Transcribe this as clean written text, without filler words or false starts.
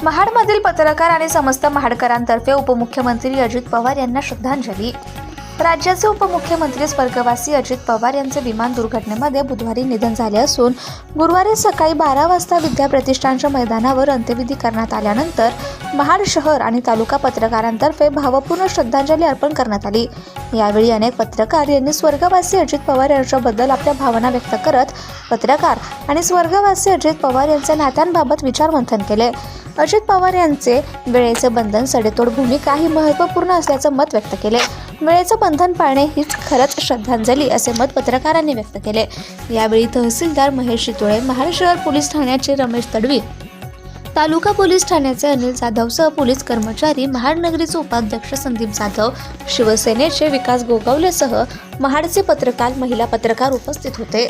महाडमधील पत्रकार आणि समस्त महाडकरांतर्फे उपमुख्यमंत्री अजित पवार यांना श्रद्धांजली। राज्याचे उपमुख्यमंत्री स्वर्गवासी अजित पवार यांचे विमान दुर्घटनेमध्ये बुधवारी निधन झाले असून गुरुवारी सकाळी 12 वाजता विद्या प्रतिष्ठानच्या मैदानावर अंत्यविधी करण्यात आल्यानंतर महाड शहर आणि तालुका पत्रकारांतर्फे भावपूर्ण श्रद्धांजली अर्पण करण्यात आली। यावेळी अनेक पत्रकार यांनी स्वर्गवासी अजित पवार यांच्याबद्दल आपल्या भावना व्यक्त करत पत्रकार आणि स्वर्गवासी अजित पवार यांच्या नात्यांबाबत विचारमंथन केले। अजित पवार यांचे वेळेचे बंधन सडेतोड भूमिका ही महत्त्वपूर्ण असल्याचं मत व्यक्त केले। वेळेचं बंधन पाळणे हीच खरंच श्रद्धांजली असे मत पत्रकारांनी व्यक्त केले। यावेळी तहसीलदार महेश शितोळे, महाड शहर पोलीस ठाण्याचे रमेश तडवी, तालुका पोलीस ठाण्याचे अनिल जाधवसह पोलीस कर्मचारी, महाड नगरीचे उपाध्यक्ष संदीप जाधव, शिवसेनेचे विकास गोगावलेसह महाडचे पत्रकार, महिला पत्रकार उपस्थित होते।